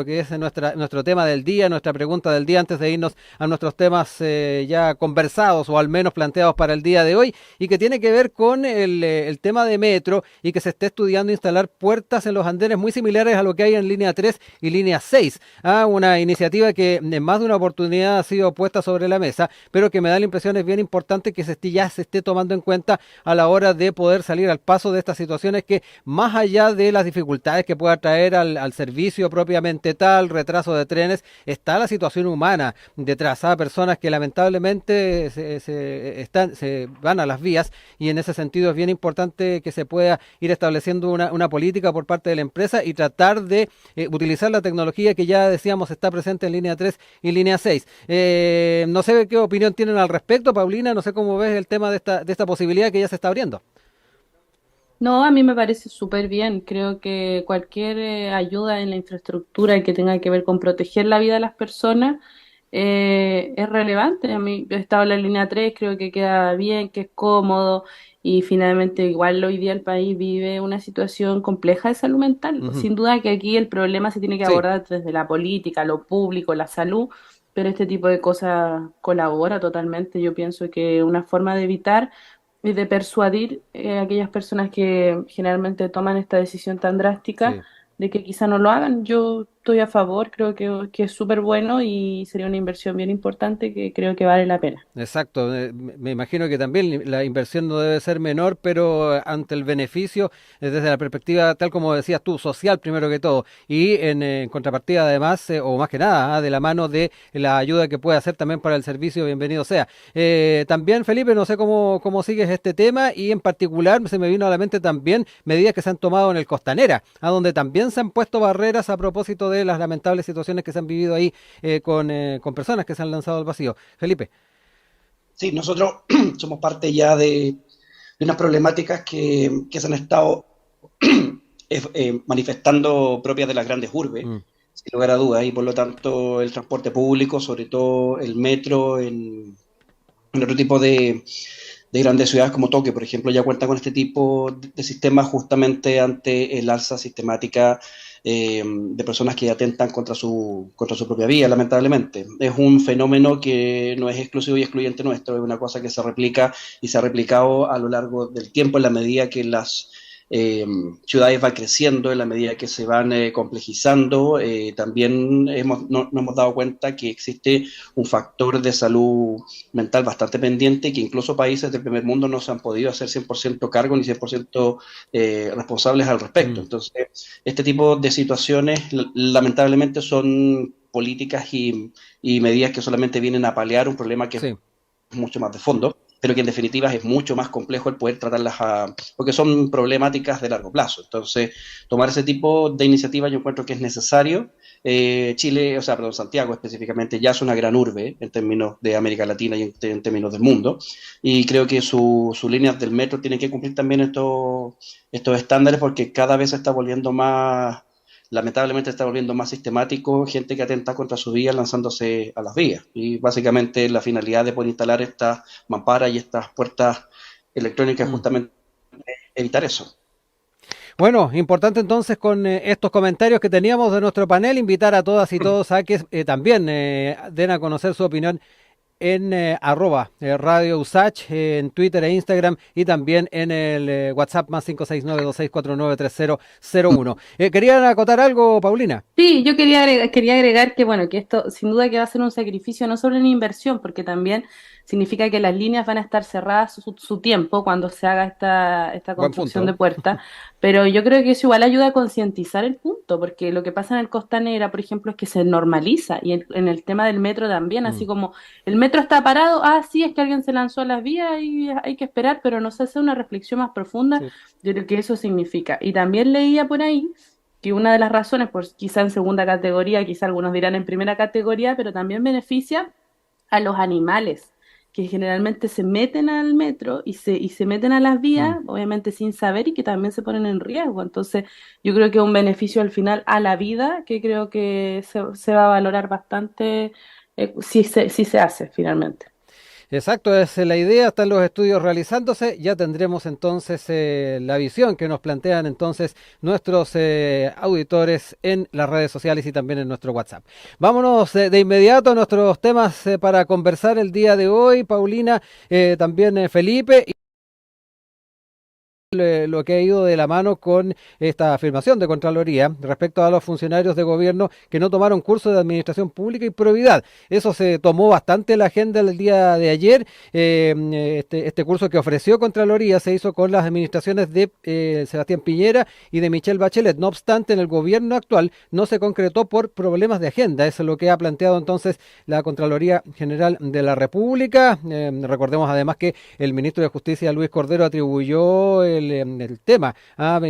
que es nuestro tema del día, nuestra pregunta del día, antes de irnos a nuestros temas ya conversados o al menos planteados para el día de hoy, y que tiene que ver con el tema de metro y que se esté estudiando instalar puertas en los andenes muy similares a lo que hay en línea 3 y línea 6. Una iniciativa que en más de una oportunidad ha sido puesta sobre la mesa, pero que me da la impresión es bien importante que ya se esté tomando en cuenta a la hora de poder salir al paso de estas situaciones que, más allá de las dificultades que pueda traer al servicio propiamente tal, retraso de trenes, está la situación humana detrás, a personas que lamentablemente se van a las vías, y en ese sentido es bien importante que se pueda ir estableciendo una política por parte de la empresa y tratar de utilizar la tecnología que ya decíamos está presente en línea 3 y línea 6. No sé qué opinión tienen al respecto, Paulina, no sé cómo ves el tema de esta posibilidad que ya se está abriendo. No, a mí me parece súper bien. Creo que cualquier ayuda en la infraestructura que tenga que ver con proteger la vida de las personas es relevante. A mí, yo he estado en la línea 3, creo que queda bien, que es cómodo y finalmente igual hoy día el país vive una situación compleja de salud mental. Ujú. Sin duda que aquí el problema se tiene que Sí. abordar desde la política, lo público, la salud, pero este tipo de cosas colabora totalmente. Yo pienso que una forma de evitar y de persuadir a aquellas personas que generalmente toman esta decisión tan drástica Sí. de que quizá no lo hagan. Yo estoy a favor, creo que es súper bueno y sería una inversión bien importante que creo que vale la pena. Exacto, me imagino que también la inversión no debe ser menor, pero ante el beneficio, desde la perspectiva, tal como decías tú, social primero que todo, y en contrapartida además, o más que nada, de la mano de la ayuda que puede hacer también para el servicio, bienvenido sea. También, Felipe, no sé cómo sigues este tema, y en particular se me vino a la mente también medidas que se han tomado en el Costanera, a donde también se han puesto barreras a propósito de las lamentables situaciones que se han vivido ahí con personas que se han lanzado al vacío. Felipe. Sí, nosotros somos parte ya de unas problemáticas que se han estado manifestando propias de las grandes urbes, Mm. sin lugar a dudas, y por lo tanto el transporte público, sobre todo el metro en otro tipo de grandes ciudades como Tokio, por ejemplo, ya cuenta con este tipo de sistemas justamente ante el alza sistemática de personas que atentan contra su propia vida, lamentablemente. Es un fenómeno que no es exclusivo y excluyente nuestro, es una cosa que se replica y se ha replicado a lo largo del tiempo en la medida que las eh, ciudades van creciendo, en la medida que se van complejizando. También nos hemos dado cuenta que existe un factor de salud mental bastante pendiente, que incluso países del primer mundo no se han podido hacer 100% cargo ni 100% responsables al respecto. Mm. Entonces, este tipo de situaciones lamentablemente son políticas y medidas que solamente vienen a paliar un problema que es Sí. mucho más de fondo, pero que en definitiva es mucho más complejo el poder tratarlas porque son problemáticas de largo plazo. Entonces, tomar ese tipo de iniciativas yo encuentro que es necesario. Chile, o sea, perdón, Santiago específicamente, ya es una gran urbe en términos de América Latina y en términos del mundo, y creo que sus líneas del metro tienen que cumplir también estos estándares porque cada vez se está volviendo más, lamentablemente está volviendo más sistemático, gente que atenta contra su vida lanzándose a las vías. Y básicamente la finalidad de poder instalar estas mamparas y estas puertas electrónicas es Mm. justamente evitar eso. Bueno, importante entonces con estos comentarios que teníamos de nuestro panel, invitar a todas y todos a que también den a conocer su opinión en arroba Radio Usach, en Twitter e Instagram, y también en el WhatsApp más 569-2649-3001. ¿Querían acotar algo, Paulina? Sí, yo quería agregar que, bueno, que esto sin duda que va a ser un sacrificio no solo en inversión, porque también significa que las líneas van a estar cerradas su tiempo cuando se haga esta Buen construcción de punto. puerta, pero yo creo que eso igual ayuda a concientizar el punto, porque lo que pasa en el Costanera, por ejemplo, es que se normaliza, y en el tema del metro también, Mm. así como el metro está parado, ah, sí, es que alguien se lanzó a las vías y hay que esperar, pero no se hace una reflexión más profunda Sí. de lo que eso significa. Y también leía por ahí que una de las razones, por quizá en segunda categoría, quizá algunos dirán en primera categoría, pero también beneficia a los animales, que generalmente se meten al metro y se meten a las vías, Mm. obviamente sin saber y que también se ponen en riesgo. Entonces, yo creo que es un beneficio al final a la vida que creo que se va a valorar bastante si se hace finalmente. Exacto, es la idea, están los estudios realizándose, ya tendremos entonces la visión que nos plantean entonces nuestros auditores en las redes sociales y también en nuestro WhatsApp. Vámonos de inmediato a nuestros temas para conversar el día de hoy, Paulina, también Felipe. Lo que ha ido de la mano con esta afirmación de Contraloría respecto a los funcionarios de gobierno que no tomaron curso de administración pública y probidad. Eso se tomó bastante en la agenda el día de ayer. Este curso que ofreció Contraloría se hizo con las administraciones de Sebastián Piñera y de Michelle Bachelet. No obstante, en el gobierno actual no se concretó por problemas de agenda. Eso es lo que ha planteado entonces la Contraloría General de la República. Recordemos además que el ministro de Justicia, Luis Cordero, atribuyó el tema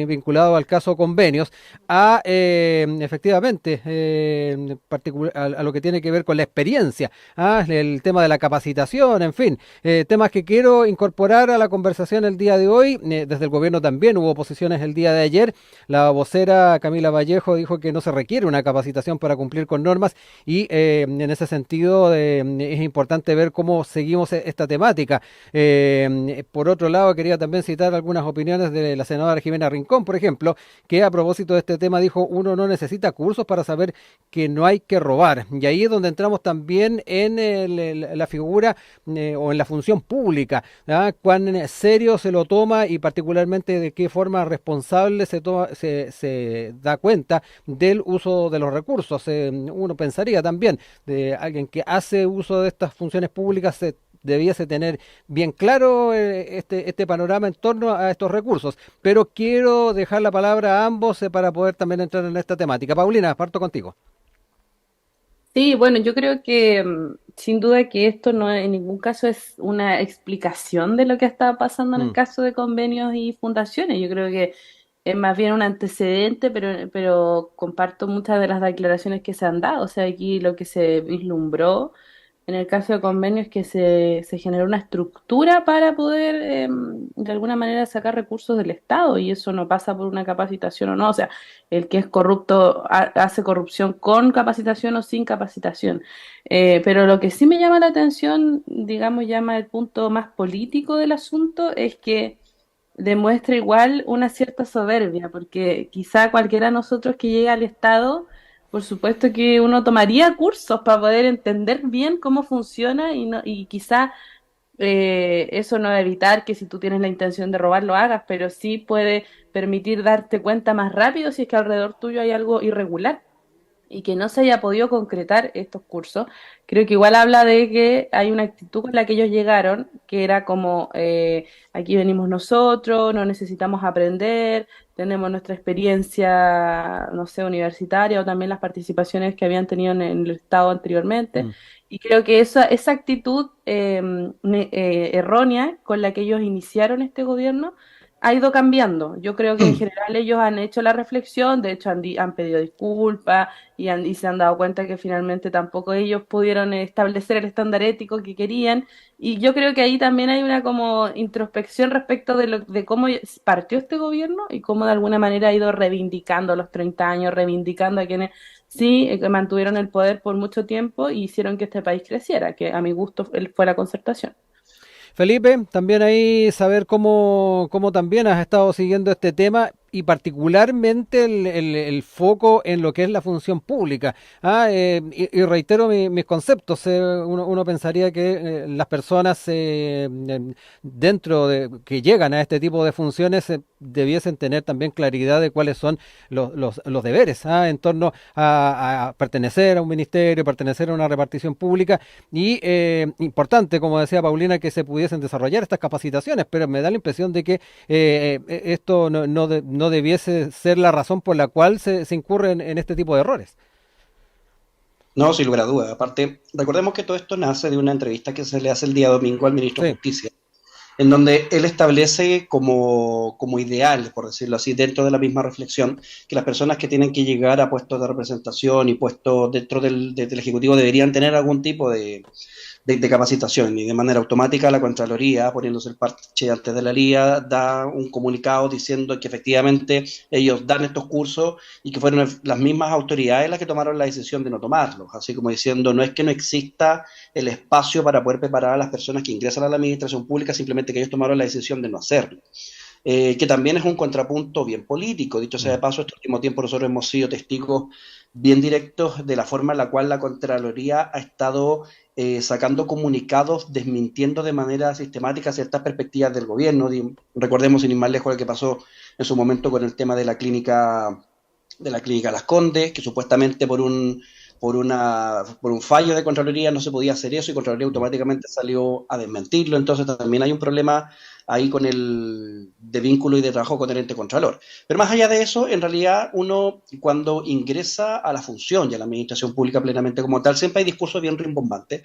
vinculado al caso convenios a efectivamente a lo que tiene que ver con la experiencia, el tema de la capacitación, en fin, temas que quiero incorporar a la conversación el día de hoy. Desde el gobierno también hubo posiciones el día de ayer. La vocera Camila Vallejo dijo que no se requiere una capacitación para cumplir con normas y en ese sentido es importante ver cómo seguimos esta temática. Por otro lado, quería también citar algunas opiniones de la senadora Jimena Rincón, por ejemplo, que a propósito de este tema dijo: uno no necesita cursos para saber que no hay que robar. Y ahí es donde entramos también en la figura o en la función pública, cuán serio se lo toma y particularmente de qué forma responsable se da cuenta del uso de los recursos. Uno pensaría también de alguien que hace uso de estas funciones públicas debiese tener bien claro este panorama en torno a estos recursos. Pero quiero dejar la palabra a ambos para poder también entrar en esta temática. Paulina, parto contigo. Sí, bueno, yo creo que sin duda que esto no en ningún caso es una explicación de lo que está pasando en el Mm. caso de convenios y fundaciones. Yo creo que es más bien un antecedente, pero comparto muchas de las declaraciones que se han dado. O sea, aquí lo que se vislumbró en el caso de convenios es que se generó una estructura para poder de alguna manera sacar recursos del Estado y eso no pasa por una capacitación o no. O sea, el que es corrupto hace corrupción con capacitación o sin capacitación. Pero lo que sí me llama la atención, digamos, llama el punto más político del asunto, es que demuestra igual una cierta soberbia, porque quizá cualquiera de nosotros que llegue al Estado, por supuesto que uno tomaría cursos para poder entender bien cómo funciona y, no, y quizá eso no va a evitar que si tú tienes la intención de robar lo hagas, pero sí puede permitir darte cuenta más rápido si es que alrededor tuyo hay algo irregular y que no se haya podido concretar estos cursos, creo que igual habla de que hay una actitud con la que ellos llegaron, que era como, aquí venimos nosotros, no necesitamos aprender, tenemos nuestra experiencia, no sé, universitaria o también las participaciones que habían tenido en el Estado anteriormente. Mm. Y creo que esa actitud errónea con la que ellos iniciaron este gobierno ha ido cambiando. Yo creo que en general ellos han hecho la reflexión, de hecho han pedido disculpas y se han dado cuenta que finalmente tampoco ellos pudieron establecer el estándar ético que querían. Y yo creo que ahí también hay una como introspección respecto de cómo partió este gobierno y cómo de alguna manera ha ido reivindicando los 30 años, reivindicando a quienes sí que mantuvieron el poder por mucho tiempo y hicieron que este país creciera, que a mi gusto fue la concertación. Felipe, también ahí saber cómo también has estado siguiendo este tema y particularmente el foco en lo que es la función pública. Y reitero mis conceptos. Uno pensaría que las personas dentro de que llegan a este tipo de funciones debiesen tener también claridad de cuáles son los deberes en torno a pertenecer a un ministerio, pertenecer a una repartición pública y importante, como decía Paulina, que se pudiesen desarrollar estas capacitaciones, pero me da la impresión de que esto no debiese ser la razón por la cual se incurre en este tipo de errores. No, sin lugar a dudas. Aparte, recordemos que todo esto nace de una entrevista que se le hace el día domingo al ministro de Sí. Justicia, en donde él establece como ideal, por decirlo así, dentro de la misma reflexión, que las personas que tienen que llegar a puestos de representación y puestos dentro del Ejecutivo deberían tener algún tipo de capacitación, y de manera automática la Contraloría, poniéndose el parche antes de la liga, da un comunicado diciendo que efectivamente ellos dan estos cursos y que fueron las mismas autoridades las que tomaron la decisión de no tomarlos, así como diciendo no es que no exista el espacio para poder preparar a las personas que ingresan a la administración pública, simplemente que ellos tomaron la decisión de no hacerlo. Que también es un contrapunto bien político. Dicho sea de paso, este último tiempo nosotros hemos sido testigos bien directos de la forma en la cual la Contraloría ha estado sacando comunicados desmintiendo de manera sistemática ciertas perspectivas del gobierno. Recordemos, sin ir más lejos, lo que pasó en su momento con el tema de la clínica Las Condes, que supuestamente por un fallo de Contraloría no se podía hacer eso y Contraloría automáticamente salió a desmentirlo. Entonces también hay un problema ahí con el de vínculo y de trabajo con el ente contralor. Pero más allá de eso, en realidad uno cuando ingresa a la función y a la administración pública plenamente como tal, siempre hay discursos bien rimbombantes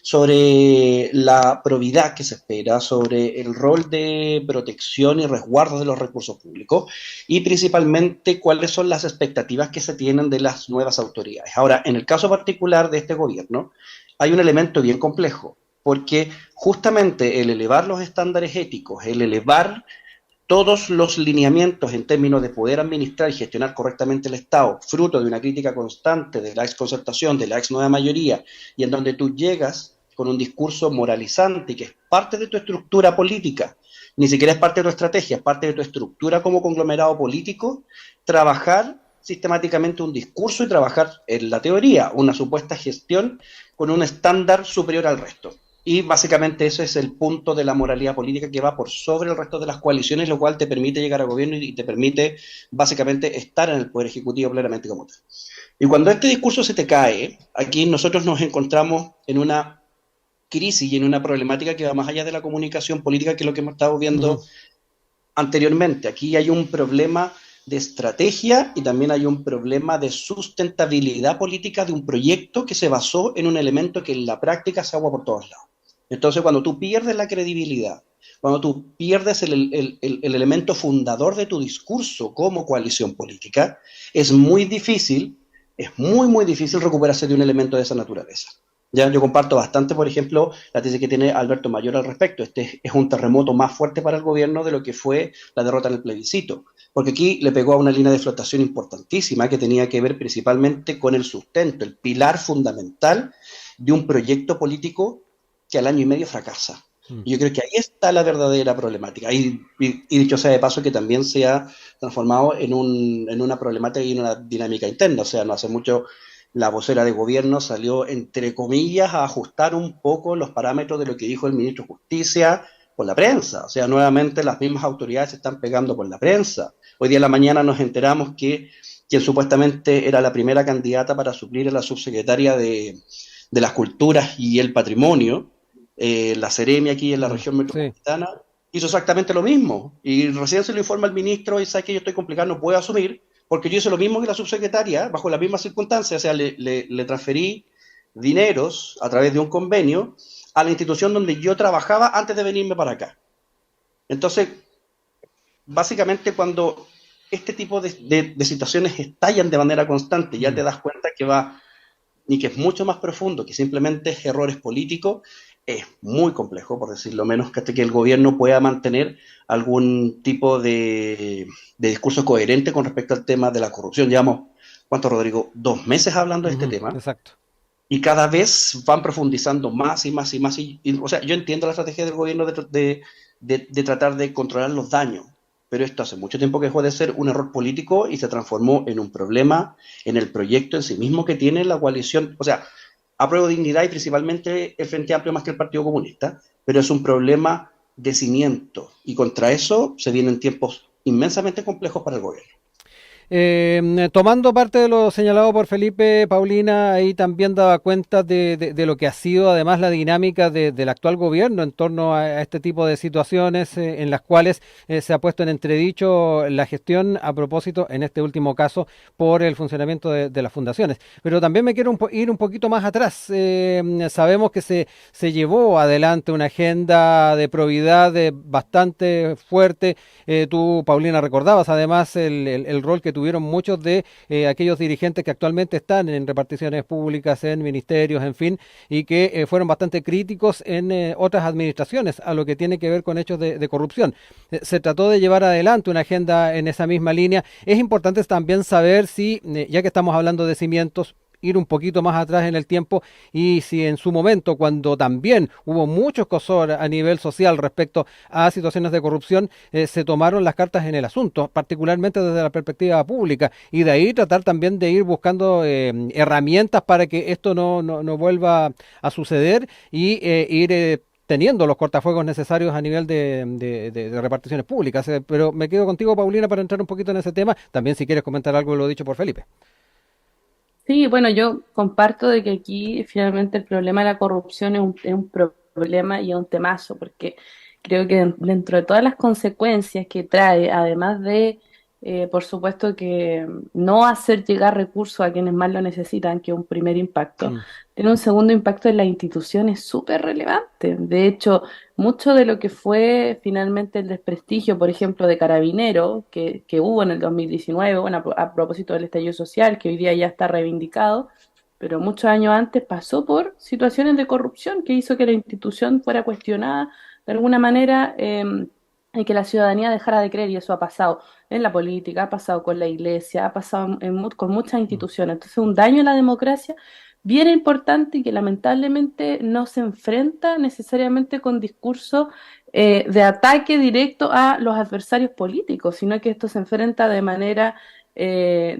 sobre la probidad que se espera, sobre el rol de protección y resguardo de los recursos públicos y principalmente cuáles son las expectativas que se tienen de las nuevas autoridades. Ahora, en el caso particular de este gobierno, hay un elemento bien complejo, porque justamente el elevar los estándares éticos, el elevar todos los lineamientos en términos de poder administrar y gestionar correctamente el Estado, fruto de una crítica constante de la exconcertación, de la ex nueva mayoría, y en donde tú llegas con un discurso moralizante que es parte de tu estructura política, ni siquiera es parte de tu estrategia, es parte de tu estructura como conglomerado político, trabajar sistemáticamente un discurso y trabajar en la teoría una supuesta gestión con un estándar superior al resto. Y básicamente ese es el punto de la moralidad política que va por sobre el resto de las coaliciones, lo cual te permite llegar a gobierno y te permite básicamente estar en el poder ejecutivo plenamente como tal. Y cuando este discurso se te cae, aquí nosotros nos encontramos en una crisis y en una problemática que va más allá de la comunicación política, que es lo que hemos estado viendo anteriormente. Aquí hay un problema de estrategia y también hay un problema de sustentabilidad política de un proyecto que se basó en un elemento que en la práctica se agua por todos lados. Entonces, cuando tú pierdes la credibilidad, cuando tú pierdes el elemento fundador de tu discurso como coalición política, es muy difícil recuperarse de un elemento de esa naturaleza. Ya, yo comparto bastante, por ejemplo, la tesis que tiene Alberto Mayor al respecto. Este es un terremoto más fuerte para el gobierno de lo que fue la derrota en el plebiscito, porque aquí le pegó a una línea de flotación importantísima que tenía que ver principalmente con el sustento, el pilar fundamental de un proyecto político que al año y medio fracasa. Y yo creo que ahí está la verdadera problemática. Y dicho sea de paso que también se ha transformado en una problemática y en una dinámica interna. O sea, no hace mucho la vocera de gobierno salió, entre comillas, a ajustar un poco los parámetros de lo que dijo el ministro de Justicia por la prensa. O sea, nuevamente las mismas autoridades se están pegando por la prensa. Hoy día en la mañana nos enteramos que quien supuestamente era la primera candidata para suplir a la subsecretaria de las Culturas y el Patrimonio, la Seremi aquí en la región metropolitana, hizo exactamente lo mismo. Y recién se lo informa el ministro y sabe que yo estoy complicado, no puedo asumir, porque yo hice lo mismo que la subsecretaria, bajo las mismas circunstancias, o sea, le transferí dineros a través de un convenio a la institución donde yo trabajaba antes de venirme para acá. Entonces, básicamente cuando este tipo de situaciones estallan de manera constante, ya te das cuenta que va, y que es mucho más profundo que simplemente errores políticos, es muy complejo, por decirlo menos, que el gobierno pueda mantener algún tipo de discurso coherente con respecto al tema de la corrupción. Llevamos, ¿cuánto, Rodrigo? 2 meses hablando de este tema. Exacto. Y cada vez van profundizando más y más y más. O sea, yo entiendo la estrategia del gobierno de tratar de controlar los daños, pero esto hace mucho tiempo que dejó de ser un error político y se transformó en un problema en el proyecto en sí mismo que tiene la coalición. O sea, Apruebo Dignidad y principalmente el Frente Amplio más que el Partido Comunista, pero es un problema de cimiento y contra eso se vienen tiempos inmensamente complejos para el gobierno. Tomando parte de lo señalado por Felipe, Paulina, ahí también daba cuenta de lo que ha sido además la dinámica del actual gobierno en torno a este tipo de situaciones en las cuales se ha puesto en entredicho la gestión a propósito, en este último caso, por el funcionamiento de las fundaciones. Pero también me quiero ir un poquito más atrás. Sabemos que se llevó adelante una agenda de probidad bastante fuerte. Tú, Paulina, recordabas además el rol que tuvieron muchos de aquellos dirigentes que actualmente están en reparticiones públicas, en ministerios, en fin, y que fueron bastante críticos en otras administraciones a lo que tiene que ver con hechos de corrupción. Se trató de llevar adelante una agenda en esa misma línea. Es importante también saber si, ya que estamos hablando de cimientos, ir un poquito más atrás en el tiempo y si en su momento, cuando también hubo mucho escozor a nivel social respecto a situaciones de corrupción, se tomaron las cartas en el asunto, particularmente desde la perspectiva pública, y de ahí tratar también de ir buscando herramientas para que esto no vuelva a suceder y ir teniendo los cortafuegos necesarios a nivel de reparticiones públicas. Pero me quedo contigo, Paulina, para entrar un poquito en ese tema, también si quieres comentar algo de lo dicho por Felipe. Sí, bueno, yo comparto de que aquí finalmente el problema de la corrupción es un problema y es un temazo, porque creo que dentro de todas las consecuencias que trae, además de, por supuesto, que no hacer llegar recursos a quienes más lo necesitan, que es un primer impacto, Mm. tiene un segundo impacto en las instituciones súper relevante. De hecho, mucho de lo que fue finalmente el desprestigio, por ejemplo, de Carabinero, que hubo en el 2019, bueno, a propósito del estallido social, que hoy día ya está reivindicado, pero muchos años antes pasó por situaciones de corrupción que hizo que la institución fuera cuestionada de alguna manera, y que la ciudadanía dejara de creer, y eso ha pasado en la política, ha pasado con la iglesia, ha pasado con muchas instituciones. Entonces, un daño a la democracia bien importante y que lamentablemente no se enfrenta necesariamente con discursos de ataque directo a los adversarios políticos, sino que esto se enfrenta de manera de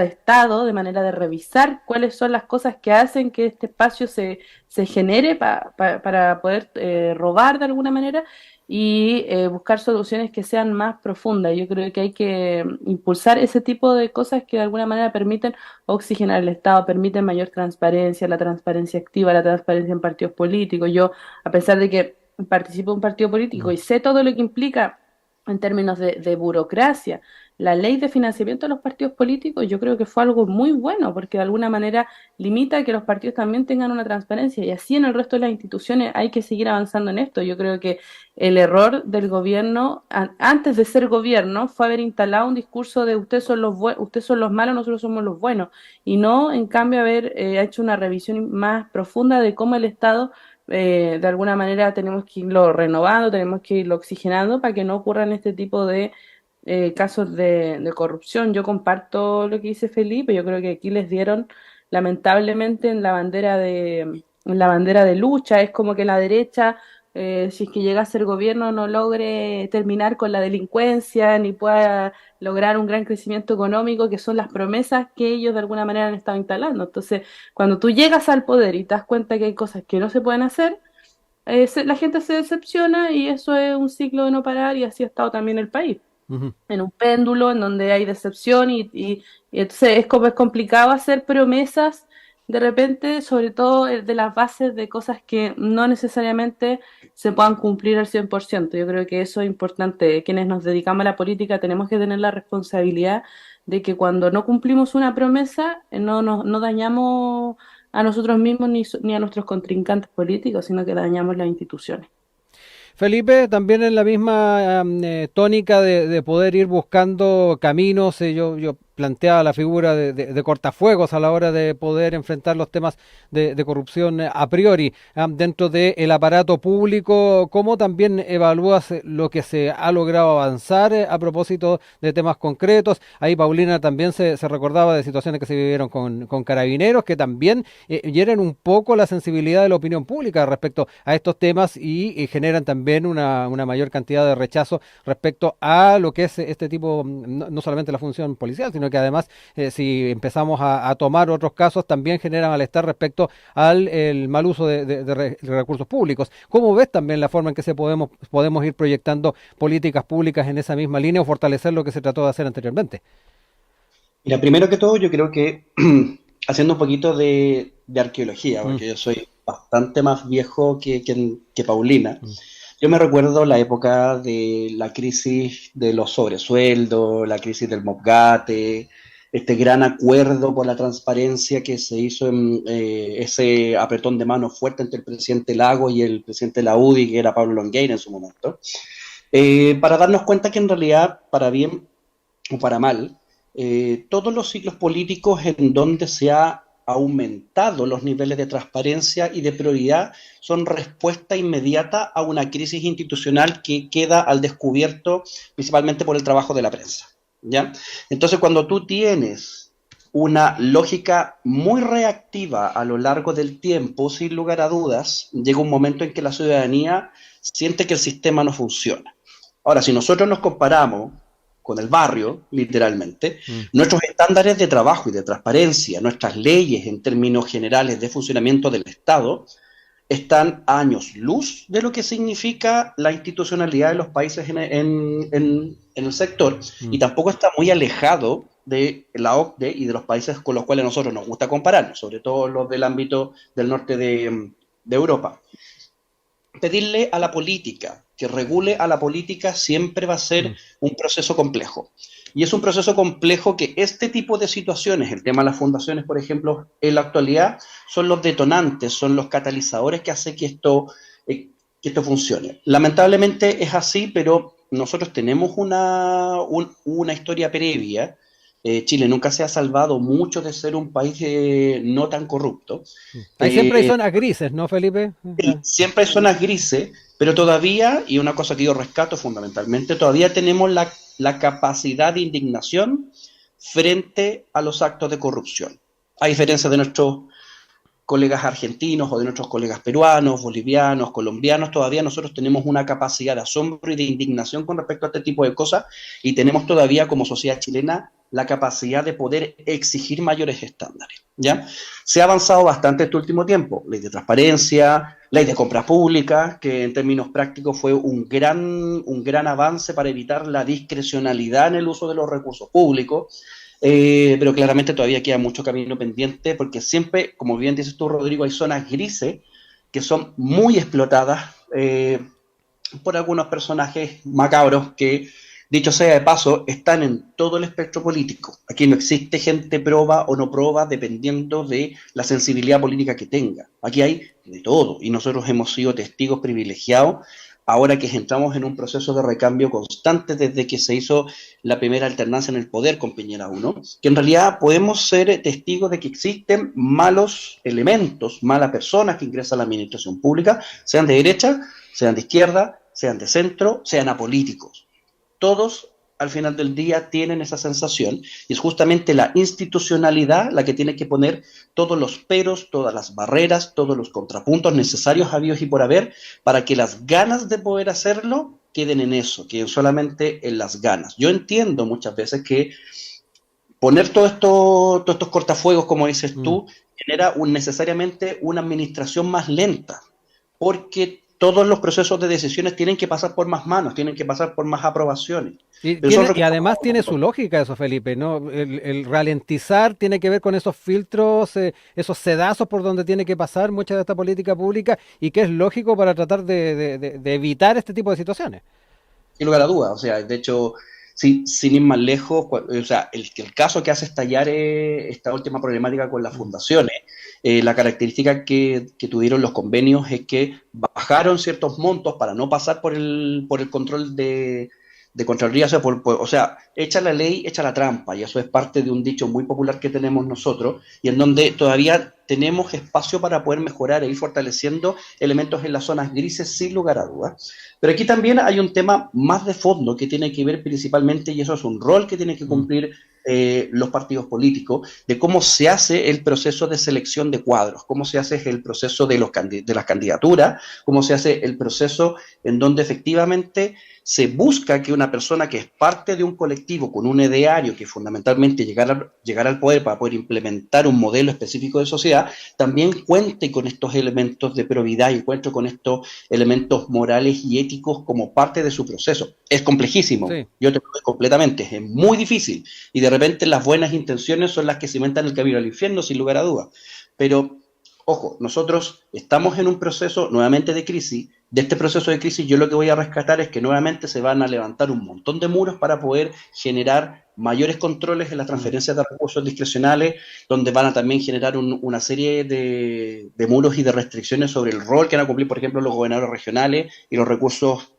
Estado, de manera de revisar cuáles son las cosas que hacen que este espacio se genere para poder robar de alguna manera y buscar soluciones que sean más profundas. Yo creo que hay que impulsar ese tipo de cosas que de alguna manera permiten oxigenar el Estado, permiten mayor transparencia, la transparencia activa, la transparencia en partidos políticos. Yo, a pesar de que participo en un partido político Mm. y sé todo lo que implica en términos de burocracia, la ley de financiamiento de los partidos políticos, yo creo que fue algo muy bueno, porque de alguna manera limita que los partidos también tengan una transparencia, y así en el resto de las instituciones hay que seguir avanzando en esto. Yo creo que el error del gobierno, antes de ser gobierno, fue haber instalado un discurso de ustedes son los malos, nosotros somos los buenos, y no, en cambio, haber hecho una revisión más profunda de cómo el Estado de alguna manera tenemos que irlo renovando, tenemos que irlo oxigenando para que no ocurran este tipo de casos de corrupción. Yo comparto lo que dice Felipe, yo creo que aquí les dieron lamentablemente en la bandera de lucha, es como que la derecha, si es que llega a ser gobierno, no logre terminar con la delincuencia, ni pueda lograr un gran crecimiento económico, que son las promesas que ellos de alguna manera han estado instalando. Entonces, cuando tú llegas al poder y te das cuenta que hay cosas que no se pueden hacer, la gente se decepciona, y eso es un ciclo de no parar, y así ha estado también el país Ujú. en un péndulo en donde hay decepción, y entonces es complicado hacer promesas de repente, sobre todo de las bases de cosas que no necesariamente se puedan cumplir al 100%. Yo creo que eso es importante. Quienes nos dedicamos a la política tenemos que tener la responsabilidad de que cuando no cumplimos una promesa, no dañamos a nosotros mismos ni a nuestros contrincantes políticos, sino que dañamos las instituciones. Felipe, también en la misma tónica de poder ir buscando caminos, yo planteaba la figura de cortafuegos a la hora de poder enfrentar los temas de corrupción a priori dentro del aparato público. ¿Cómo también evalúas lo que se ha logrado avanzar a propósito de temas concretos? Ahí Paulina también se recordaba de situaciones que se vivieron con carabineros, que también hieren un poco la sensibilidad de la opinión pública respecto a estos temas y generan también una mayor cantidad de rechazo respecto a lo que es este tipo, no solamente la función policial, sino que además, si empezamos a tomar otros casos, también genera malestar respecto al el mal uso de recursos públicos. ¿Cómo ves también la forma en que podemos ir proyectando políticas públicas en esa misma línea o fortalecer lo que se trató de hacer anteriormente? Mira, primero que todo, yo creo que haciendo un poquito de arqueología, Mm, porque yo soy bastante más viejo que Paulina. mm. Yo me recuerdo la época de la crisis de los sobresueldos, la crisis del Mobgate, este gran acuerdo por la transparencia que se hizo en ese apretón de mano fuerte entre el presidente Lagos y el presidente de la UDI, que era Pablo Longueira en su momento, para darnos cuenta que en realidad, para bien o para mal, todos los ciclos políticos en donde se ha aumentado los niveles de transparencia y de prioridad son respuesta inmediata a una crisis institucional que queda al descubierto principalmente por el trabajo de la prensa, ¿ya? Entonces, cuando tú tienes una lógica muy reactiva a lo largo del tiempo, sin lugar a dudas, llega un momento en que la ciudadanía siente que el sistema no funciona. Ahora, si nosotros nos comparamos con el barrio, literalmente, nuestros estándares de trabajo y de transparencia, nuestras leyes en términos generales de funcionamiento del Estado, están a años luz de lo que significa la institucionalidad de los países en el sector, y tampoco está muy alejado de la OCDE y de los países con los cuales a nosotros nos gusta compararnos, sobre todo los del ámbito del norte de Europa. Pedirle a la política que regule a la política siempre va a ser un proceso complejo. Y es un proceso complejo que este tipo de situaciones, el tema de las fundaciones, por ejemplo, en la actualidad, son los detonantes, son los catalizadores que hacen que esto funcione. Lamentablemente es así, pero nosotros tenemos una historia previa. Chile nunca se ha salvado mucho de ser un país no tan corrupto. Ahí siempre hay zonas grises, ¿no, Felipe? Sí, siempre hay zonas grises, pero todavía, y una cosa que yo rescato fundamentalmente, todavía tenemos la capacidad de indignación frente a los actos de corrupción. A diferencia de nuestros colegas argentinos o de nuestros colegas peruanos, bolivianos, colombianos, todavía nosotros tenemos una capacidad de asombro y de indignación con respecto a este tipo de cosas, y tenemos todavía como sociedad chilena la capacidad de poder exigir mayores estándares, ¿ya? Se ha avanzado bastante este último tiempo, ley de transparencia, ley de compras públicas, que en términos prácticos fue un gran avance para evitar la discrecionalidad en el uso de los recursos públicos. Pero claramente todavía queda mucho camino pendiente, porque siempre, como bien dices tú, Rodrigo, hay zonas grises que son muy explotadas por algunos personajes macabros que, dicho sea de paso, están en todo el espectro político. Aquí no existe gente proba o no proba dependiendo de la sensibilidad política que tenga. Aquí hay de todo, y nosotros hemos sido testigos privilegiados ahora que entramos en un proceso de recambio constante desde que se hizo la primera alternancia en el poder con Piñera 1, que en realidad podemos ser testigos de que existen malos elementos, malas personas que ingresan a la administración pública, sean de derecha, sean de izquierda, sean de centro, sean apolíticos. Todos al final del día tienen esa sensación, y es justamente la institucionalidad la que tiene que poner todos los peros, todas las barreras, todos los contrapuntos necesarios habidos y por haber, para que las ganas de poder hacerlo queden en eso, queden solamente en las ganas. Yo entiendo muchas veces que poner todos estos cortafuegos, como dices tú, genera necesariamente una administración más lenta, porque todos los procesos de decisiones tienen que pasar por más manos, tienen que pasar por más aprobaciones. Y además tiene su lógica eso, Felipe, ¿no? El ralentizar tiene que ver con esos filtros, esos sedazos por donde tiene que pasar mucha de esta política pública, y que es lógico para tratar de evitar este tipo de situaciones. Sin lugar a dudas, o sea, de hecho, sin ir más lejos, o sea, el caso que hace estallar esta última problemática con las fundaciones, la característica que tuvieron los convenios es que bajaron ciertos montos para no pasar por el control de Contraloría, o sea, echa la ley, echa la trampa, y eso es parte de un dicho muy popular que tenemos nosotros, y en donde todavía tenemos espacio para poder mejorar e ir fortaleciendo elementos en las zonas grises, sin lugar a dudas. Pero aquí también hay un tema más de fondo que tiene que ver principalmente, y eso es un rol que tienen que cumplir los partidos políticos, de cómo se hace el proceso de selección de cuadros, cómo se hace el proceso de las candidaturas, cómo se hace el proceso en donde efectivamente se busca que una persona que es parte de un colectivo con un ideario que fundamentalmente llegar al poder para poder implementar un modelo específico de sociedad, también cuente con estos elementos de probidad y cuente con estos elementos morales y éticos como parte de su proceso. Es complejísimo, sí. Yo te lo digo completamente, es muy difícil, y de repente las buenas intenciones son las que cimentan el camino al infierno, sin lugar a dudas. Pero, ojo, nosotros estamos en un proceso nuevamente de crisis. De este proceso de crisis, yo lo que voy a rescatar es que nuevamente se van a levantar un montón de muros para poder generar mayores controles en las transferencias de recursos discrecionales, donde van a también generar una serie de muros y de restricciones sobre el rol que van a cumplir, por ejemplo, los gobernadores regionales y los recursos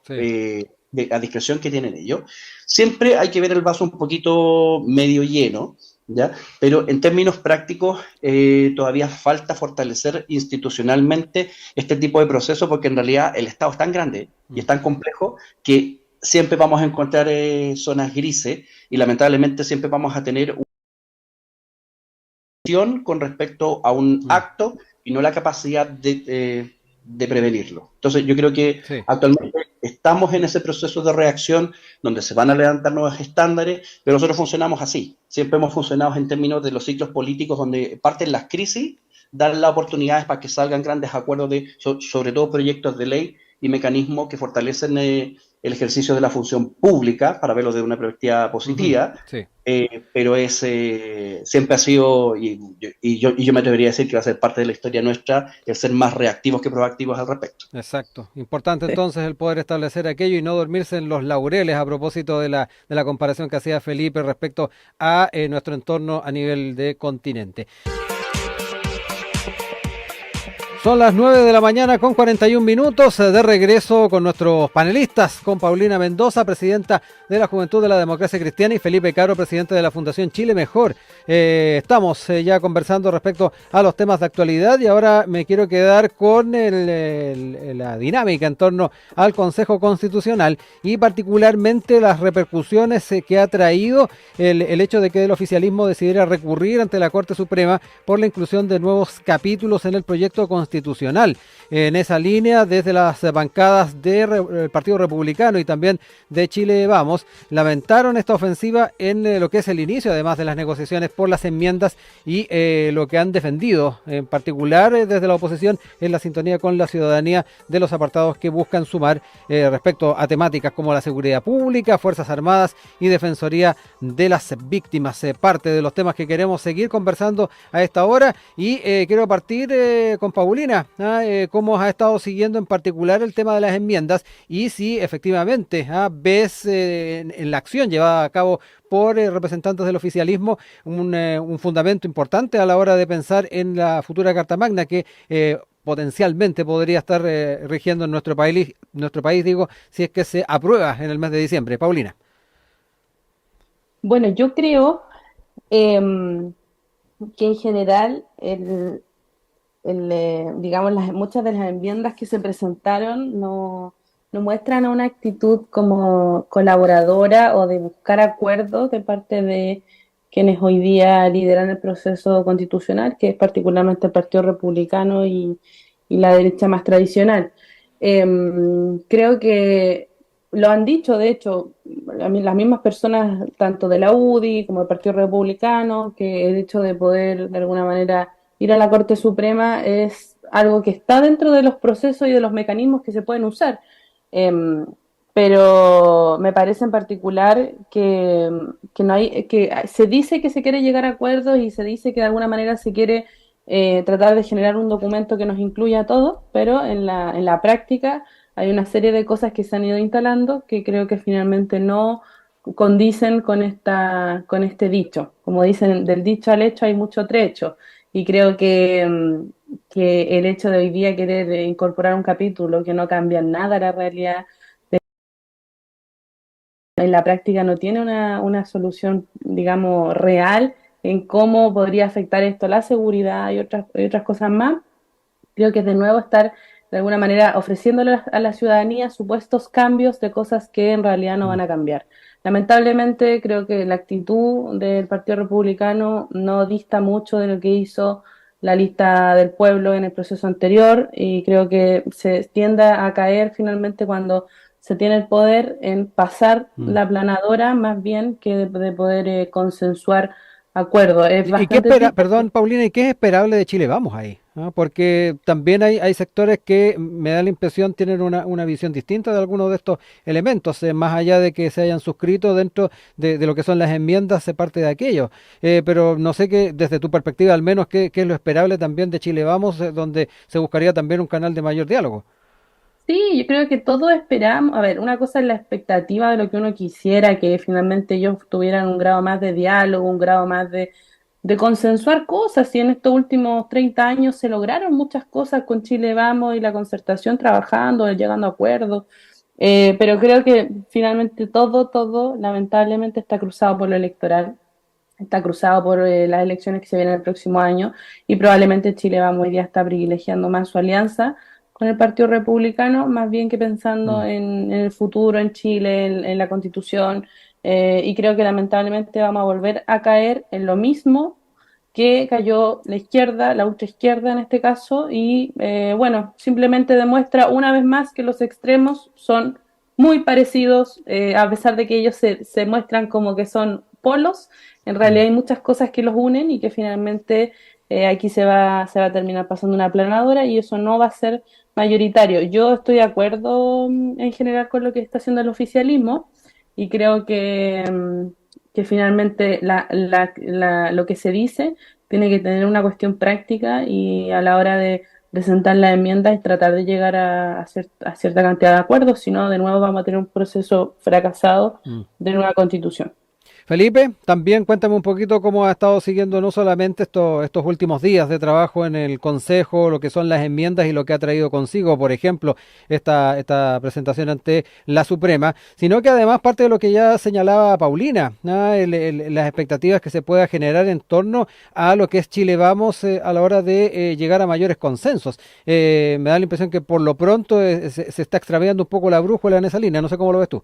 a discreción que tienen ellos. Siempre hay que ver el vaso un poquito medio lleno, ¿ya? Pero en términos prácticos todavía falta fortalecer institucionalmente este tipo de procesos porque en realidad el Estado es tan grande y es tan complejo que siempre vamos a encontrar zonas grises y lamentablemente siempre vamos a tener con respecto a un Mm, acto y no la capacidad de prevenirlo. Entonces, yo creo que sí. actualmente estamos en ese proceso de reacción donde se van a levantar nuevos estándares, pero nosotros funcionamos así. Siempre hemos funcionado en términos de los ciclos políticos donde parten las crisis, dar las oportunidades para que salgan grandes acuerdos sobre todo proyectos de ley y mecanismos que fortalecen el ejercicio de la función pública, para verlo de una perspectiva Ujú, positiva, sí. pero siempre ha sido, y yo me atrevería a decir que va a ser parte de la historia nuestra, el ser más reactivos que proactivos al respecto. Exacto. Importante Sí. entonces el poder establecer aquello y no dormirse en los laureles a propósito de la comparación que hacía Felipe respecto a nuestro entorno a nivel de continente. Son las 9 de la mañana con 41 minutos de regreso con nuestros panelistas, con Paulina Mendoza, presidenta de la Juventud de la Democracia Cristiana, y Felipe Caro, presidente de la Fundación Chile Mejor. Estamos ya conversando respecto a los temas de actualidad y ahora me quiero quedar con la dinámica en torno al Consejo Constitucional y particularmente las repercusiones que ha traído el hecho de que el oficialismo decidiera recurrir ante la Corte Suprema por la inclusión de nuevos capítulos en el proyecto constitucional. En esa línea, desde las bancadas del Partido Republicano y también de Chile Vamos, lamentaron esta ofensiva en lo que es el inicio, además de las negociaciones por las enmiendas y lo que han defendido, en particular desde la oposición, en la sintonía con la ciudadanía de los apartados que buscan sumar respecto a temáticas como la seguridad pública, Fuerzas Armadas y Defensoría de las Víctimas. Parte de los temas que queremos seguir conversando a esta hora y quiero partir con Paulina. ¿Cómo has estado siguiendo en particular el tema de las enmiendas y si efectivamente ves en la acción llevada a cabo por representantes del oficialismo un fundamento importante a la hora de pensar en la futura Carta Magna que potencialmente podría estar rigiendo en nuestro país, digo, si es que se aprueba en el mes de diciembre? Paulina. Bueno, yo creo em, que en general digamos, muchas de las enmiendas que se presentaron no muestran una actitud como colaboradora o de buscar acuerdos de parte de quienes hoy día lideran el proceso constitucional, que es particularmente el Partido Republicano y la derecha más tradicional. Creo que lo han dicho, de hecho, las mismas personas, tanto de la UDI como del Partido Republicano, que el hecho de poder, de alguna manera, ir a la Corte Suprema es algo que está dentro de los procesos y de los mecanismos que se pueden usar. Eh, pero me parece en particular que no hay, que se dice que se quiere llegar a acuerdos y se dice que de alguna manera se quiere tratar de generar un documento que nos incluya a todos, pero en la práctica hay una serie de cosas que se han ido instalando que creo que finalmente no condicen con con este dicho. Como dicen, del dicho al hecho hay mucho trecho. Y creo que el hecho de hoy día querer incorporar un capítulo que no cambia nada la realidad, en la práctica no tiene una solución, digamos, real en cómo podría afectar esto la seguridad y otras cosas más. Creo que es de nuevo estar de alguna manera ofreciéndole a la ciudadanía supuestos cambios de cosas que en realidad no van a cambiar. Lamentablemente creo que la actitud del Partido Republicano no dista mucho de lo que hizo la lista del pueblo en el proceso anterior y creo que se tiende a caer finalmente cuando se tiene el poder en pasar Mm. la planadora más bien que de poder consensuar acuerdos. Es ¿Y qué bastante espera, triste. perdón, Paulina, y qué es esperable de Chile Vamos ahí? Porque también hay sectores que me da la impresión tienen una visión distinta de algunos de estos elementos, más allá de que se hayan suscrito dentro de lo que son las enmiendas, se parte de aquello. Pero no sé que desde tu perspectiva al menos qué es lo esperable también de Chile Vamos, donde se buscaría también un canal de mayor diálogo. Sí, yo creo que todos esperamos, a ver, una cosa es la expectativa de lo que uno quisiera, que finalmente ellos tuvieran un grado más de diálogo, un grado más de consensuar cosas, y en estos últimos 30 años se lograron muchas cosas con Chile Vamos y la concertación trabajando, llegando a acuerdos. Pero creo que finalmente todo, lamentablemente, está cruzado por lo electoral, está cruzado por las elecciones que se vienen el próximo año y probablemente Chile Vamos hoy día está privilegiando más su alianza con el Partido Republicano, más bien que pensando Mm. en el futuro, en Chile, en la Constitución, y creo que lamentablemente vamos a volver a caer en lo mismo que cayó la izquierda, la ultraizquierda en este caso, y bueno, simplemente demuestra una vez más que los extremos son muy parecidos, a pesar de que ellos se muestran como que son polos, en realidad Mm. hay muchas cosas que los unen y que finalmente aquí se va a terminar pasando una planadora y eso no va a ser mayoritario. Yo estoy de acuerdo en general con lo que está haciendo el oficialismo y creo que finalmente lo que se dice tiene que tener una cuestión práctica y a la hora de presentar las enmiendas y tratar de llegar a cierta cantidad de acuerdos, si no, de nuevo vamos a tener un proceso fracasado Mm. de nueva constitución. Felipe, también cuéntame un poquito cómo ha estado siguiendo no solamente estos últimos días de trabajo en el Consejo, lo que son las enmiendas y lo que ha traído consigo, por ejemplo, esta presentación ante la Suprema, sino que además parte de lo que ya señalaba Paulina, ¿ah? Las expectativas que se pueda generar en torno a lo que es Chile Vamos a la hora de llegar a mayores consensos. Me da la impresión que por lo pronto se está extraviando un poco la brújula en esa línea, no sé cómo lo ves tú.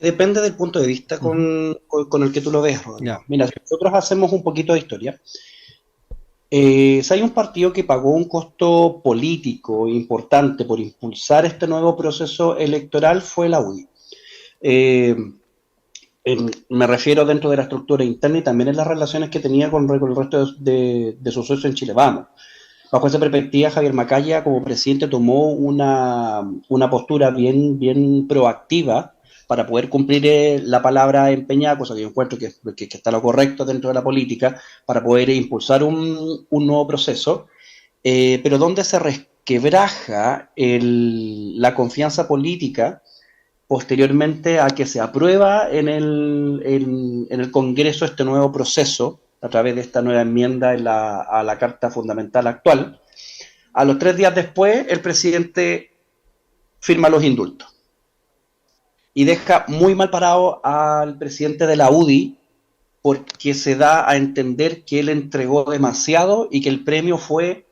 Depende del punto de vista Ujú. con el que tú lo ves, Ya. Rodrigo. Mira, si nosotros hacemos un poquito de historia, si hay un partido que pagó un costo político importante por impulsar este nuevo proceso electoral fue la UDI. Eh, Me refiero dentro de la estructura interna y también en las relaciones que tenía con el resto de sus socios en Chile Vamos. Bajo esa perspectiva, Javier Macaya, como presidente, tomó una postura bien proactiva para poder cumplir la palabra empeñada, cosa que yo encuentro que está lo correcto dentro de la política, para poder impulsar un nuevo proceso, pero donde se resquebraja la confianza política posteriormente a que se aprueba en el Congreso este nuevo proceso a través de esta nueva enmienda a la Carta Fundamental actual. A los 3 días después, el presidente firma los indultos y deja muy mal parado al presidente de la UDI porque se da a entender que él entregó demasiado y que el premio fue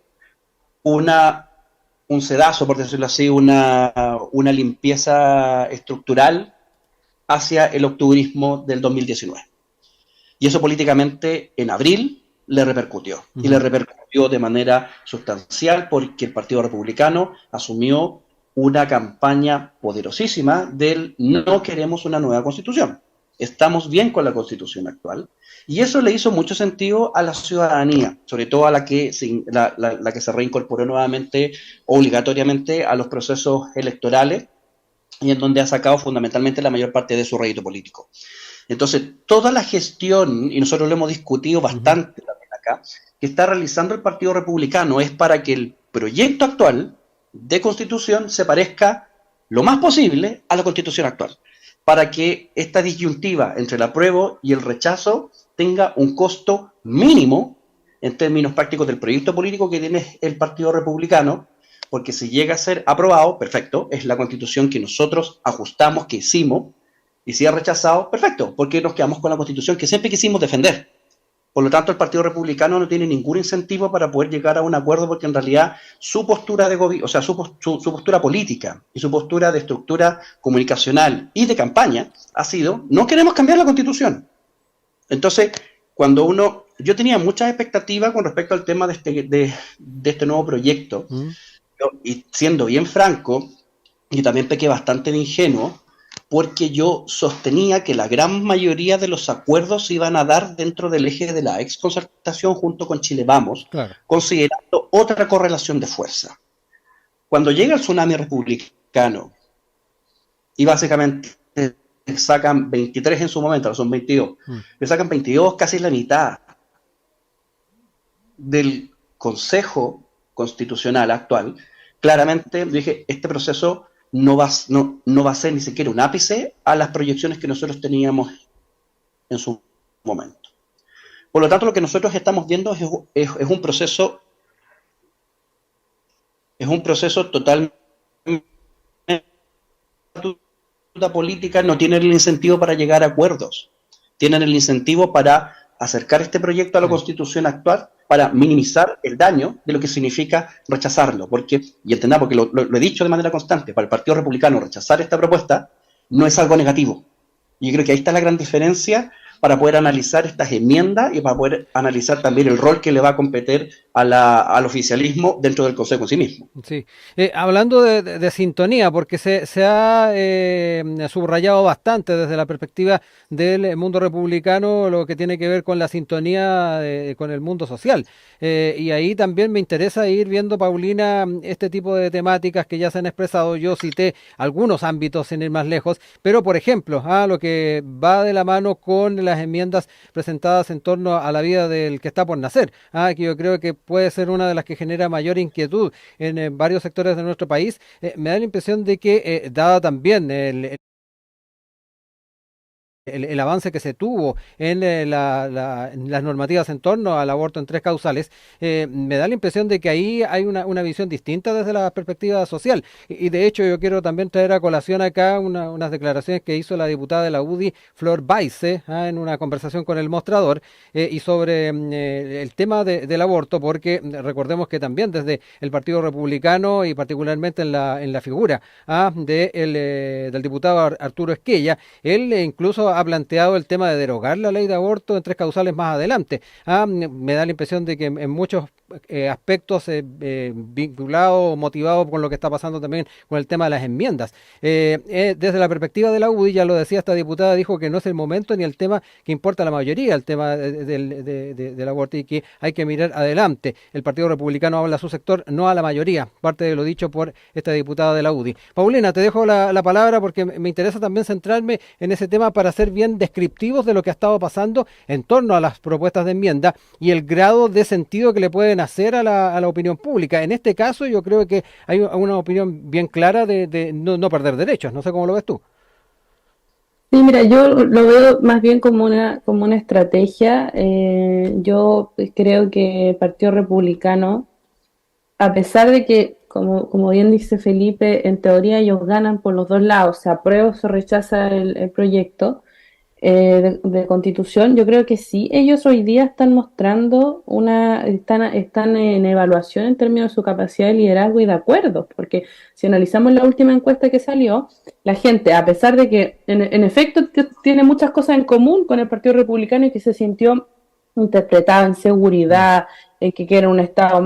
una, un sedazo, por decirlo así, una limpieza estructural hacia el octubrismo del 2019. Y eso políticamente en abril le repercutió. Y le Ujú. repercutió de manera sustancial porque el Partido Republicano asumió una campaña poderosísima del no queremos una nueva constitución. Estamos bien con la constitución actual. Y eso le hizo mucho sentido a la ciudadanía, sobre todo a la que se reincorporó nuevamente obligatoriamente a los procesos electorales y en donde ha sacado fundamentalmente la mayor parte de su rédito político. Entonces, toda la gestión, y nosotros lo hemos discutido Ujú. bastante también acá, que está realizando el Partido Republicano es para que el proyecto actual de constitución se parezca lo más posible a la constitución actual, para que esta disyuntiva entre el apruebo y el rechazo tenga un costo mínimo en términos prácticos del proyecto político que tiene el Partido Republicano, porque si llega a ser aprobado, perfecto, es la constitución que nosotros ajustamos, que hicimos, y si es rechazado, perfecto, porque nos quedamos con la constitución que siempre quisimos defender. Por lo tanto, el Partido Republicano no tiene ningún incentivo para poder llegar a un acuerdo porque en realidad su postura de gobierno, o sea, su postura política y su postura de estructura comunicacional y de campaña ha sido, no queremos cambiar la constitución. Entonces, yo tenía muchas expectativas con respecto al tema de este nuevo proyecto, Mm. y siendo bien franco, y también pequé bastante de ingenuo, porque yo sostenía que la gran mayoría de los acuerdos se iban a dar dentro del eje de la exconcertación junto con Chile Vamos, Claro. considerando otra correlación de fuerza. Cuando llega el tsunami republicano y básicamente sacan 23 en su momento, ahora son 22, Mm. le sacan 22, casi la mitad del Consejo Constitucional actual, claramente dije, este proceso no va a ser ni siquiera un ápice a las proyecciones que nosotros teníamos en su momento. Por lo tanto, lo que nosotros estamos viendo es un proceso totalmente batuta política no tienen el incentivo para llegar a acuerdos, tienen el incentivo para acercar este proyecto a la Constitución actual, para minimizar el daño de lo que significa rechazarlo, porque, y entendamos, porque lo he dicho de manera constante, para el Partido Republicano rechazar esta propuesta no es algo negativo. Y yo creo que ahí está la gran diferencia para poder analizar estas enmiendas y para poder analizar también el rol que le va a competir al oficialismo dentro del Consejo en sí mismo. Sí, hablando de sintonía, porque se ha subrayado bastante desde la perspectiva del mundo republicano lo que tiene que ver con la sintonía con el mundo social. Y ahí también me interesa ir viendo, Paulina, este tipo de temáticas que ya se han expresado. Yo cité algunos ámbitos sin ir más lejos, pero por ejemplo, lo que va de la mano con las enmiendas presentadas en torno a la vida del que está por nacer, que yo creo que puede ser una de las que genera mayor inquietud en varios sectores de nuestro país. Me da la impresión de que, dada también el avance que se tuvo en las normativas en torno al aborto en 3 causales, me da la impresión de que ahí hay una visión distinta desde la perspectiva social. Y de hecho yo quiero también traer a colación acá unas declaraciones que hizo la diputada de la UDI, Flor Baise, en una conversación con El Mostrador, y sobre el tema del aborto, porque recordemos que también desde el Partido Republicano y particularmente en la figura del diputado Arturo Esquella, él incluso ha planteado el tema de derogar la ley de aborto en 3 causales más adelante. Me da la impresión de que en muchos aspectos vinculado o motivado con lo que está pasando también con el tema de las enmiendas. Desde la perspectiva de la UDI, ya lo decía esta diputada, dijo que no es el momento ni el tema que importa a la mayoría, el tema del aborto, y que hay que mirar adelante. El Partido Republicano habla a su sector, no a la mayoría, parte de lo dicho por esta diputada de la UDI. Paulina, te dejo la palabra porque me interesa también centrarme en ese tema para ser bien descriptivos de lo que ha estado pasando en torno a las propuestas de enmienda y el grado de sentido que le pueden hacer a la opinión pública. En este caso yo creo que hay una opinión bien clara de no perder derechos. No sé cómo lo ves tú. Sí, mira, yo lo veo más bien como una estrategia. Yo creo que el Partido Republicano, a pesar de que, como bien dice Felipe, en teoría ellos ganan por los dos lados, se aprueba o se rechaza el proyecto de constitución, yo creo que sí, ellos hoy día están mostrando están en evaluación en términos de su capacidad de liderazgo y de acuerdos, porque si analizamos la última encuesta que salió, la gente, a pesar de que en efecto tiene muchas cosas en común con el Partido Republicano y que se sintió interpretada en seguridad, en que quiere un Estado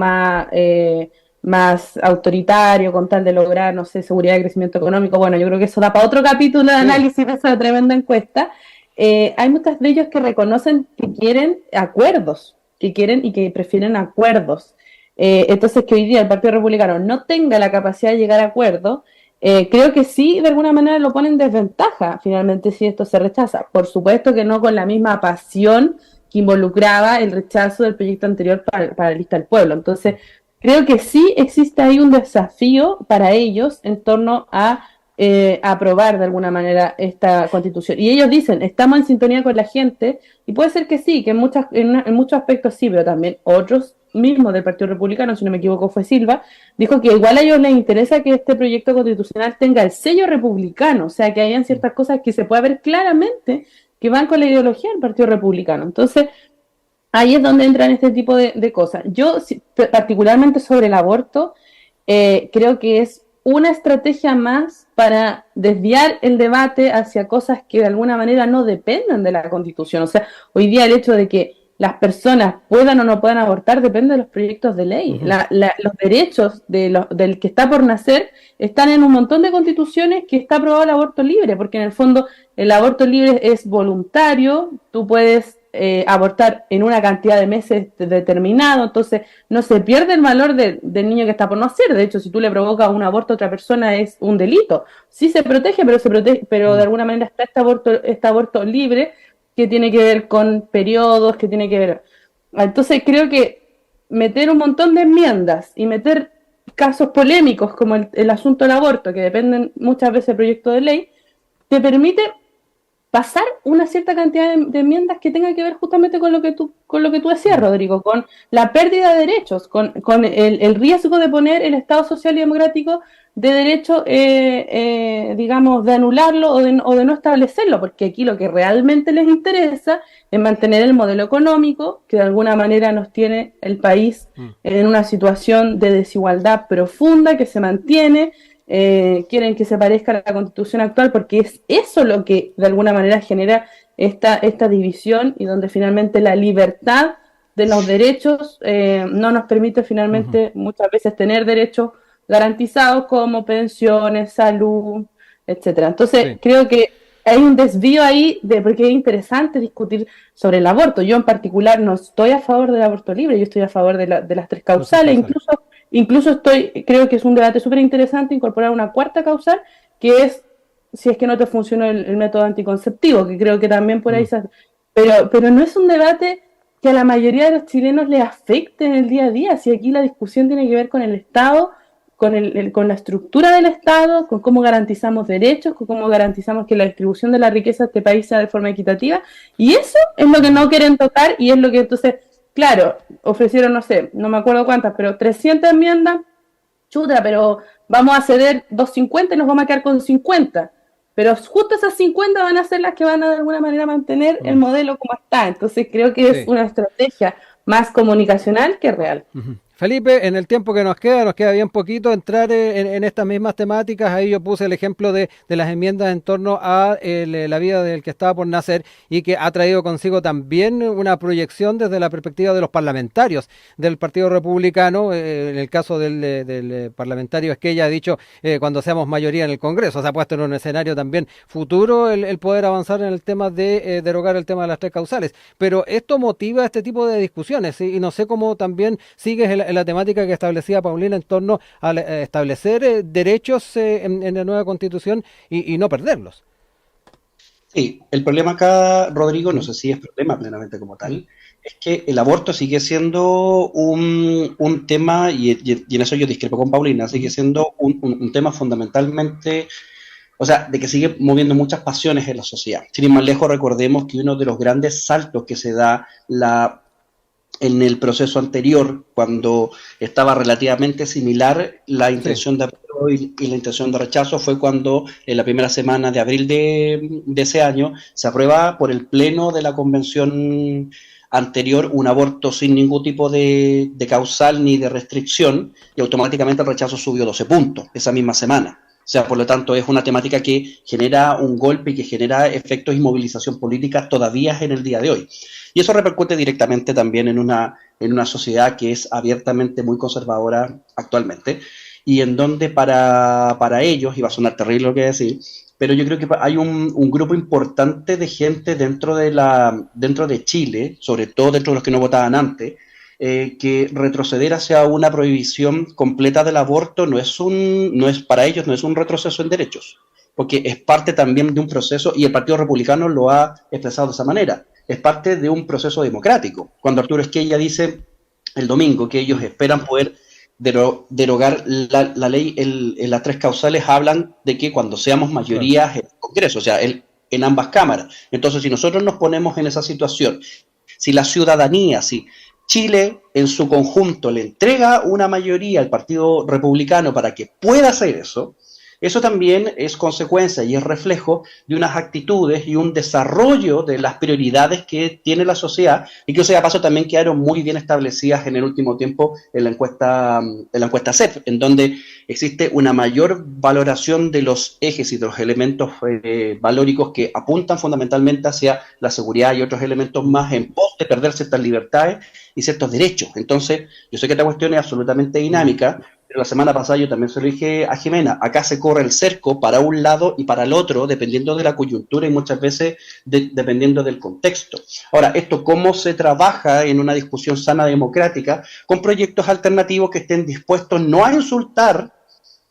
más autoritario con tal de lograr, no sé, seguridad y crecimiento económico. Bueno, yo creo que eso da para otro capítulo de análisis de esa tremenda encuesta. Hay muchos de ellos que reconocen que quieren acuerdos, que quieren y que prefieren acuerdos. Entonces, que hoy día el Partido Republicano no tenga la capacidad de llegar a acuerdos, creo que sí, de alguna manera lo pone en desventaja, finalmente, si esto se rechaza. Por supuesto que no con la misma pasión que involucraba el rechazo del proyecto anterior para la lista del pueblo. Entonces, creo que sí existe ahí un desafío para ellos en torno a aprobar de alguna manera esta constitución. Y ellos dicen, estamos en sintonía con la gente, y puede ser que sí, que en muchos aspectos sí, pero también otros mismos del Partido Republicano, si no me equivoco fue Silva, dijo que igual a ellos les interesa que este proyecto constitucional tenga el sello republicano, o sea, que hayan ciertas cosas que se pueda ver claramente que van con la ideología del Partido Republicano. Entonces, ahí es donde entran este tipo de cosas. Yo, particularmente sobre el aborto, creo que es una estrategia más para desviar el debate hacia cosas que de alguna manera no dependen de la Constitución. O sea, hoy día el hecho de que las personas puedan o no puedan abortar depende de los proyectos de ley. Los derechos del que está por nacer están en un montón de constituciones que está aprobado el aborto libre, porque en el fondo el aborto libre es voluntario, tú puedes abortar en una cantidad de meses determinado, entonces no se pierde el valor del niño que está por nacer. De hecho, si tú le provocas un aborto a otra persona es un delito. Sí se protege, pero de alguna manera está este aborto libre que tiene que ver con periodos, que tiene que ver. Entonces creo que meter un montón de enmiendas y meter casos polémicos como el asunto del aborto, que dependen muchas veces del proyecto de ley, te permite pasar una cierta cantidad de enmiendas que tenga que ver justamente con lo que tú decías, Rodrigo, con la pérdida de derechos, con el riesgo de poner el Estado social y democrático de derecho, digamos, de anularlo o de no establecerlo, porque aquí lo que realmente les interesa es mantener el modelo económico que de alguna manera nos tiene el país en una situación de desigualdad profunda que se mantiene. Quieren que se parezca a la Constitución actual porque es eso lo que de alguna manera genera esta división y donde finalmente la libertad de los derechos no nos permite finalmente muchas veces tener derechos garantizados como pensiones, salud, etcétera. Entonces, creo que hay un desvío ahí porque es interesante discutir sobre el aborto. Yo en particular no estoy a favor del aborto libre, yo estoy a favor de las 3 causales, incluso creo que es un debate súper interesante incorporar una 4ª causal, que es si es que no te funcionó el método anticonceptivo, que creo que también por ahí pero no es un debate que a la mayoría de los chilenos les afecte en el día a día, si aquí la discusión tiene que ver con el Estado, con la estructura del Estado, con cómo garantizamos derechos, con cómo garantizamos que la distribución de la riqueza de este país sea de forma equitativa, y eso es lo que no quieren tocar, y es lo que entonces, claro, ofrecieron, no sé, no me acuerdo cuántas, pero 300 enmiendas, chuta, pero vamos a ceder 250 y nos vamos a quedar con 50, pero justo esas 50 van a ser las que van a de alguna manera mantener el modelo como está, entonces creo que es una estrategia más comunicacional que real. Felipe, en el tiempo que nos queda bien poquito entrar en estas mismas temáticas. Ahí yo puse el ejemplo de las enmiendas en torno a la vida del que estaba por nacer y que ha traído consigo también una proyección desde la perspectiva de los parlamentarios del Partido Republicano. En el caso del parlamentario Esquella ha dicho cuando seamos mayoría en el Congreso, se ha puesto en un escenario también futuro el poder avanzar en el tema de derogar el tema de las 3 causales. Pero esto motiva este tipo de discusiones, ¿sí? Y no sé cómo también sigues la temática que establecía Paulina en torno a establecer derechos en la nueva Constitución y no perderlos. Sí, el problema acá, Rodrigo, no sé si es problema plenamente como tal, es que el aborto sigue siendo un tema, y en eso yo discrepo con Paulina, sigue siendo un tema fundamentalmente, o sea, de que sigue moviendo muchas pasiones en la sociedad. Sin ir más lejos, recordemos que uno de los grandes saltos que se da en el proceso anterior, cuando estaba relativamente similar la intención de apruebo y la intención de rechazo, fue cuando en la primera semana de abril de ese año se aprueba por el pleno de la convención anterior un aborto sin ningún tipo de causal ni de restricción, y automáticamente el rechazo subió 12 puntos esa misma semana. O sea, por lo tanto, es una temática que genera un golpe y que genera efectos y movilización política todavía en el día de hoy. Y eso repercute directamente también en una sociedad que es abiertamente muy conservadora actualmente, y en donde para ellos, y va a sonar terrible lo que voy a decir, pero yo creo que hay un grupo importante de gente dentro de Chile, sobre todo dentro de los que no votaban antes, que retroceder hacia una prohibición completa del aborto para ellos no es un retroceso en derechos, porque es parte también de un proceso, y el Partido Republicano lo ha expresado de esa manera, es parte de un proceso democrático. Cuando Arturo Esquella dice el domingo que ellos esperan poder derogar la ley en las 3 causales, hablan de que cuando seamos mayorías en el Congreso, o sea, en ambas cámaras. Entonces, si nosotros nos ponemos en esa situación, si la ciudadanía, si Chile en su conjunto le entrega una mayoría al Partido Republicano para que pueda hacer eso también es consecuencia y es reflejo de unas actitudes y un desarrollo de las prioridades que tiene la sociedad, y que, o sea, a paso, también quedaron muy bien establecidas en el último tiempo en la encuesta CEP, en donde existe una mayor valoración de los ejes y de los elementos valóricos que apuntan fundamentalmente hacia la seguridad y otros elementos más en pos de perder ciertas libertades y ciertos derechos. Entonces, yo sé que esta cuestión es absolutamente dinámica, pero la semana pasada yo también se lo dije a Jimena, acá se corre el cerco para un lado y para el otro, dependiendo de la coyuntura y muchas veces dependiendo del contexto. Ahora, esto cómo se trabaja en una discusión sana democrática con proyectos alternativos que estén dispuestos no a insultar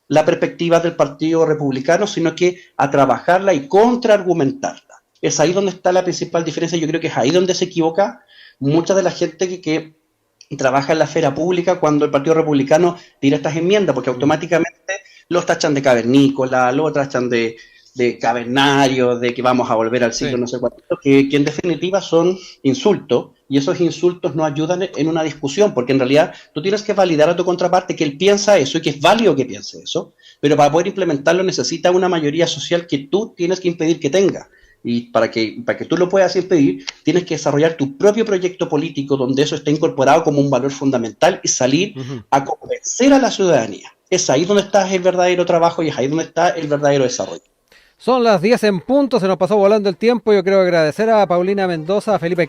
la perspectiva del Partido Republicano, sino que a trabajarla y contraargumentarla. Es ahí donde está la principal diferencia. Yo creo que es ahí donde se equivoca mucha de la gente que trabaja en la esfera pública cuando el Partido Republicano tira estas enmiendas, porque automáticamente los tachan de cavernícola, los tachan de de cavernarios, de que vamos a volver al siglo Sí. no sé cuánto, que en definitiva son insultos, y esos insultos no ayudan en una discusión, porque en realidad tú tienes que validar a tu contraparte que él piensa eso y que es válido que piense eso, pero para poder implementarlo necesita una mayoría social que tú tienes que impedir que tenga. Y para que tú lo puedas impedir, tienes que desarrollar tu propio proyecto político donde eso esté incorporado como un valor fundamental y salir Ujú. a convencer a la ciudadanía. Es ahí donde está el verdadero trabajo y es ahí donde está el verdadero desarrollo. Son las 10 en punto, se nos pasó volando el tiempo. Yo quiero agradecer a Paulina Mendoza, a Felipe